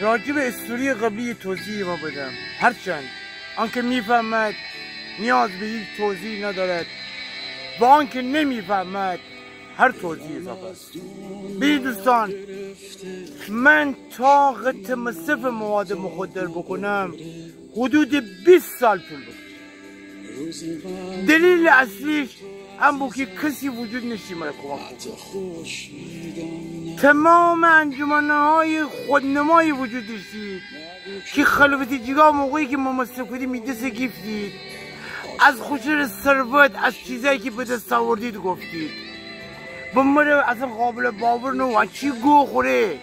راجب استوری قبلی توضیح ما بدم، هرچند آنکه میفهمد نیاز به هیچ توضیح ندارد و آنکه نمیفهمد هر توضیح اضافه است. بی دوستان، من تا قطع مصرف مواد مخدر بکنم حدود 20 سال طول بکشه. دلیل اصلیش هم بود که کسی وجود نشتی من کمک بکنم. تمام انجمنهای خودنمایی وجود داشتید که خلوتی جیگا موقعی که ما مصرف کردیم میدست گفتید، از خوشر ثروت، از چیزایی که به دست آوردید گفتید. به مره اصلا قابل باور نو چی گو خوره،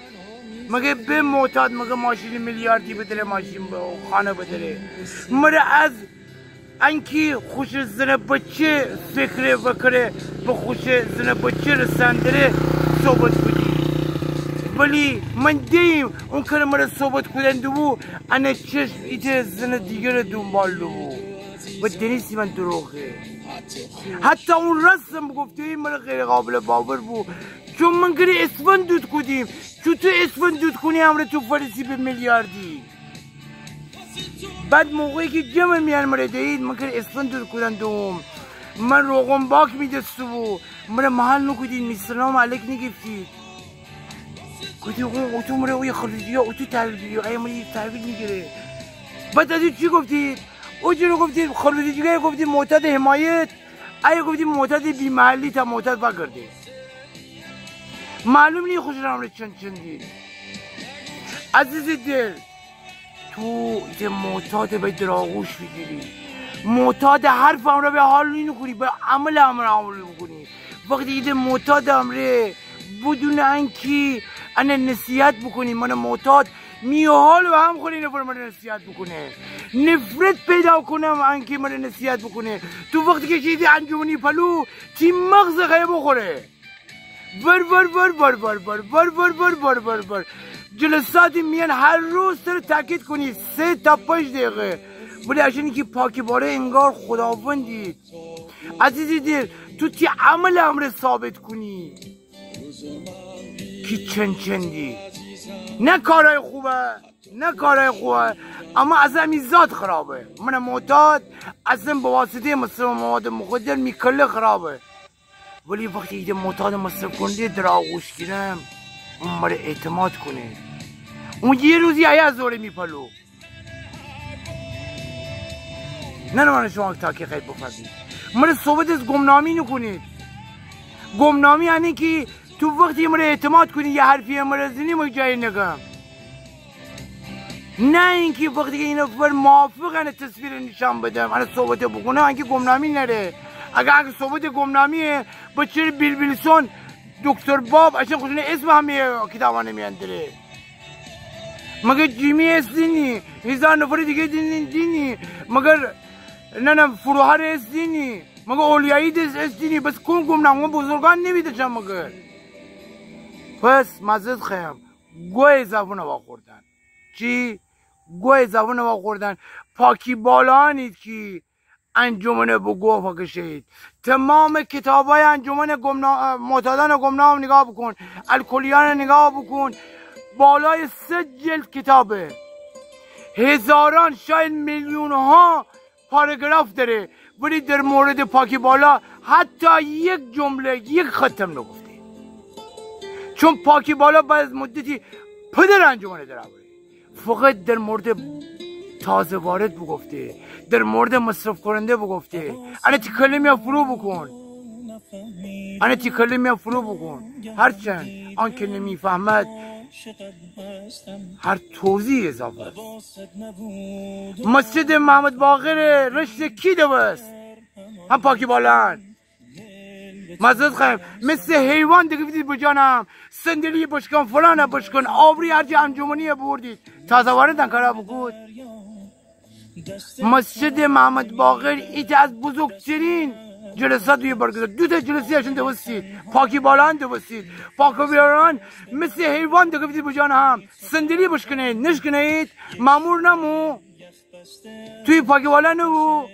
مگه به معتاد مگه ماشین میلیاردی بدره، ماشین خانه بدره. مره از انکی خوش زن بچه فکر بکره به خوش زن بچه رسندره صحبت بودی. ولی من دیم اون که مره صحبت کردن بو انا چشم ایت زن دیگر دنبال بو و دنیسی من دروغه. حتی اون رسم گفته این مره غیر قابل باور بو، چون من گره اسفن دود کدیم، چون تو اسفن دود کنی همره تو فرسی به میلیاردی. بعد موقعی که جمع میان مره دهید من که اسفن دور کدن دوم، من روغم باک میدستو بو مره محل نکدید میسلام علیک نگفتید کدی او تو مره اوی خلیجی ها او تو تحویل بگیر ای مره تحویل میگیره. بعد از چی گفتید؟ او چی رو گفتید؟ خلیجی ها گفتید معتاد حمایت، ای گفتید معتاد بی محلی تا معتاد بگرده. معلوم نی خوش رامره چندی. عزیز دل، تو یه معتاد به دراغوش بگیری، معتاد حرف امره به حال نکنی، به عمل امره بکنی. وقتی یه معتاد امره بدون انکی انا نصیحت بکنی، من معتاد میحال و هم خونی نفر من نصیحت بکنه، نفرت پیدا کنم انکی من نصیحت بکنه. تو وقتی که چیزی انجمنی پلو تی مغز غیب بخوره بر بر بر بر بر بر بر بر بر بر بر بر جلساتی میان هر روز سر تاکید کنی 3 تا 5 دقیقه، ولی اشنی که پاکی باره انگار خداوندی. عزیزی دل، تو تی عمل امر ثابت کنی که چندی، نه کارهای خوبه اما از همین ذات خرابه. من معتاد اصلا به واسطه مصرف مواد مخدر میکله خرابه، ولی وقتی ایده معتاد مصرف کنده در آغوش گیرم اون مره اعتماد کنه، اون یه روزی از زوره میپلو. نه من شما تاکی خیلی بفهمید مره صحبت از گمنامی نکنید. گمنامی یعنی که تو وقتی مره اعتماد کنی یه حرفی مره زنی ما جایی نگم، نه اینکه وقتی که اینا فر موافقن تصویر نشان بدم انا صحبت بکنه انکه گمنامی نره. اگر صحبت گمنامیه بچه بیلسون دکتر باب اشن خوشونه اسم همه کتابانه میاندره، مگر جیمی استینی 1000 نفر دیگه دینی، مگر نه فروهر استینی، مگر اولیایی استینی، بس کن گمنام بزرگان نمیده مگر. پس مزد خیم گوه زبون واخوردن. چی؟ گوه زبون واخوردن. پاکی بالانید که انجمن با گوه پاکشید. تمام کتاب های انجمن معتادان گمنام نگاه بکن، الکلیان نگاه بکن، بالای 3 جلد کتابه، هزاران شاید میلیون ها پاراگراف داره، ولی در مورد پاکی بالا حتی یک جمله یک ختم نگفته. چون پاکی بالا بعد از مدتی پدر انجمن داره، فقط در مورد تازه وارد بگفته، در مورد مصرف کننده بگفته. انا تی کلمه فرو بکن، هرچند آن که نمیفهمد هر توضیح اضافه است. مسجد محمد باقر رشت کی دوست هم پاکی بالان مزد خواهیم مثل حیوان دیگه بدید بجانم، صندلی بشکن فلان بشکن آوری هرچی انجمنی بردید تازه واردن کارا بکود. مسجد محمد باقر ایت از بزرگترین جلسات روی برگزار، 2 تا جلسه هاشون دوستید، پاکی بالان دوستید، پاکی بالان مثل حیوان دیگه بدید بجانم، صندلی بشکنید نشکنید، مامور نمو توی پاکی بالان نمو،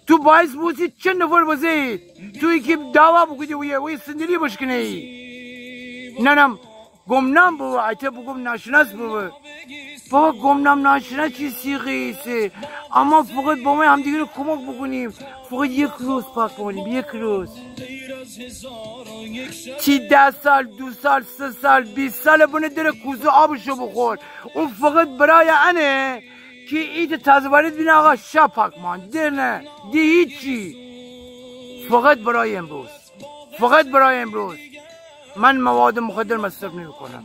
تو باعث بودید چند نفر بزید توی که دعوا بکنید وی صندلی بشکنید. ننم گمنام بابا ایتا بگم ناشناس بابا گمنام ناشناس چی سیغه ایسه اما فقط با ما همدیگه رو کمک بکنیم فقط یک روز پاک کنیم یک روز چی 10 سال 2 سال 3 سال 20 سال بونه داره کوزه آبشو بخور اون فقط برای انه که ایت تازه وارد بینه آقا شب پاک مان ده نه ده هیچی فقط برای امروز فقط برای امروز من مواد مخدر مصرف نمی کنم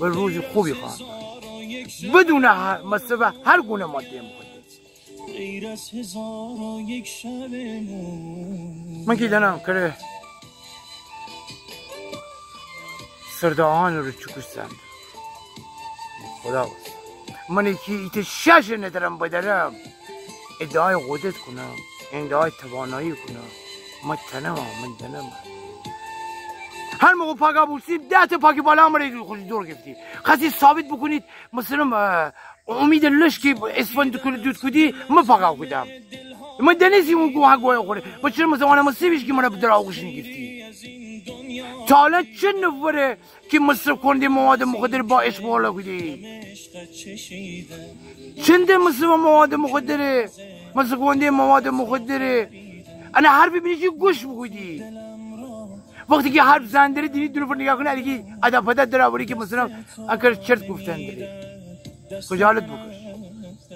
و روز خوبی خواهم بدون مصرف هر گونه ماده مخدر من که دانم کره سرداهان رو چکستند خدا بست من که ایت شش ندارم بدارم ادعای قدرت کنم ادعای توانایی کنم من تنم هر موقع پاکا بورسیم 10 تا پاکی بالا هم رو خودی دور گفتی خواهی ثابت بکنید مثلا امید لش که اسفند دود کدی من پاکا کدم من دنیزی اون گوه گوه خوره با چرا مثلا من سیبیش که من در آغوش نگفتی تا حالا چه نفره که مصرف کنده مواد مخدر با عشق بالا کدی چنده مصرف مواد مخدره مصرف کنده مواد مخدره انا حرفی بینیشی گوش بکدی وقتی که حرف زن داری دیدی دو نفر نگاه کنه دیگه ادب داره آوری که مثلا اگر چرت گفتن داری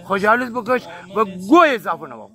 خجالت بکش و گوه اضافه نما